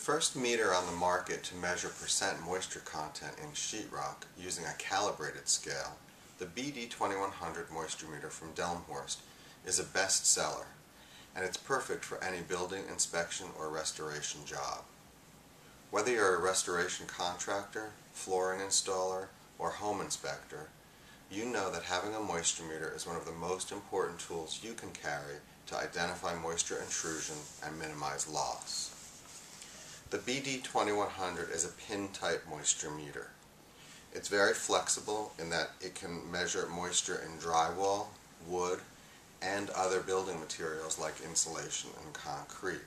first meter on the market to measure percent moisture content in sheetrock using a calibrated scale, the BD-2100 Moisture Meter from Delmhorst is a bestseller, and it's perfect for any building inspection or restoration job. Whether you're a restoration contractor, flooring installer, or home inspector, you know that having a moisture meter is one of the most important tools you can carry to identify moisture intrusion and minimize loss. The BD-2100 is a pin-type moisture meter. It's very flexible in that it can measure moisture in drywall, wood, and other building materials like insulation and concrete.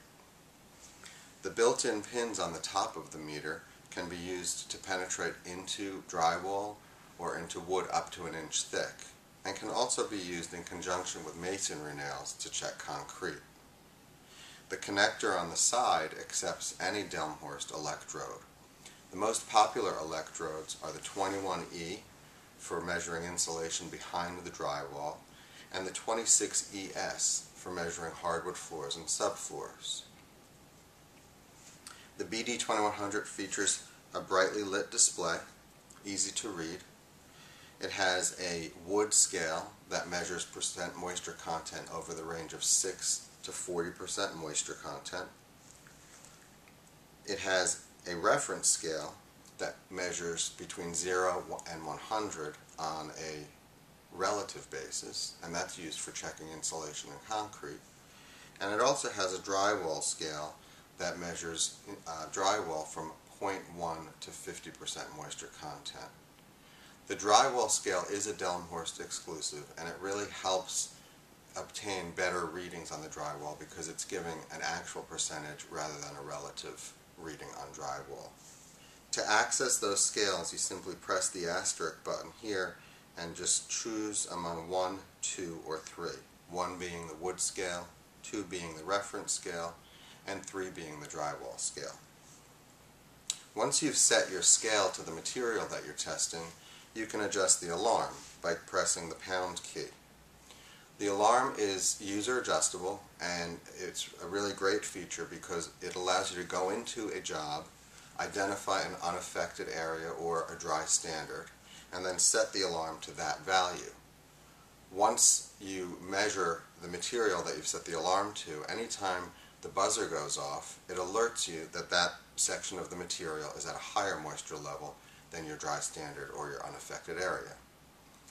The built-in pins on the top of the meter can be used to penetrate into drywall or into wood up to 1 inch thick, and can also be used in conjunction with masonry nails to check concrete. The connector on the side accepts any Delmhorst electrode. The most popular electrodes are the 21E for measuring insulation behind the drywall, and the 26ES for measuring hardwood floors and subfloors. The BD-2100 features a brightly lit display, easy to read. It has a wood scale that measures percent moisture content over the range of 6 to 40% moisture content. It has a reference scale that measures between 0 and 100 on a relative basis, and that's used for checking insulation and concrete. And it also has a drywall scale that measures drywall from 0.1 to 50% moisture content. The drywall scale is a Delmhorst exclusive, and it really helps obtain better readings on the drywall because it's giving an actual percentage rather than a relative reading on drywall. To access those scales, you simply press the asterisk button here and just choose among 1, 2, or 3. 1 being the wood scale, 2 being the reference scale, and 3 being the drywall scale. Once you've set your scale to the material that you're testing, you can adjust the alarm by pressing the pound key. The alarm is user adjustable, and it's a really great feature because it allows you to go into a job, identify an unaffected area or a dry standard, and then set the alarm to that value. Once you measure the material that you've set the alarm to, anytime the buzzer goes off, it alerts you that that section of the material is at a higher moisture level than your dry standard or your unaffected area.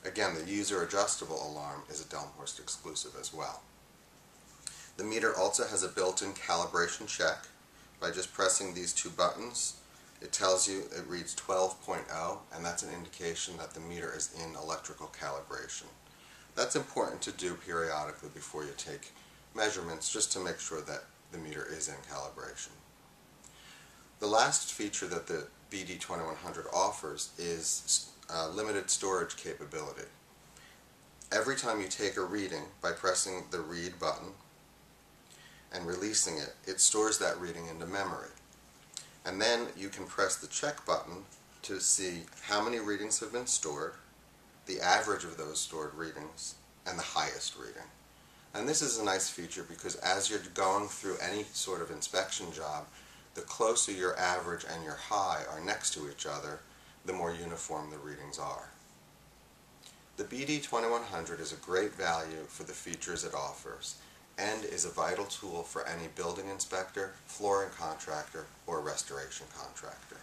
Again, the user adjustable alarm is a Delmhorst exclusive as well. The meter also has a built-in calibration check. By just pressing these 2 buttons, it tells you it reads 12.0, and that's an indication that the meter is in electrical calibration. That's important to do periodically before you take measurements, just to make sure that the meter is in calibration. The last feature that the BD-2100 offers is limited storage capability. Every time you take a reading by pressing the read button and releasing it, it stores that reading into memory. And then you can press the check button to see how many readings have been stored, the average of those stored readings, and the highest reading. And this is a nice feature because as you're going through any sort of inspection job, the closer your average and your high are next to each other, the more uniform the readings are. The BD-2100 is a great value for the features it offers, and is a vital tool for any building inspector, flooring contractor, or restoration contractor.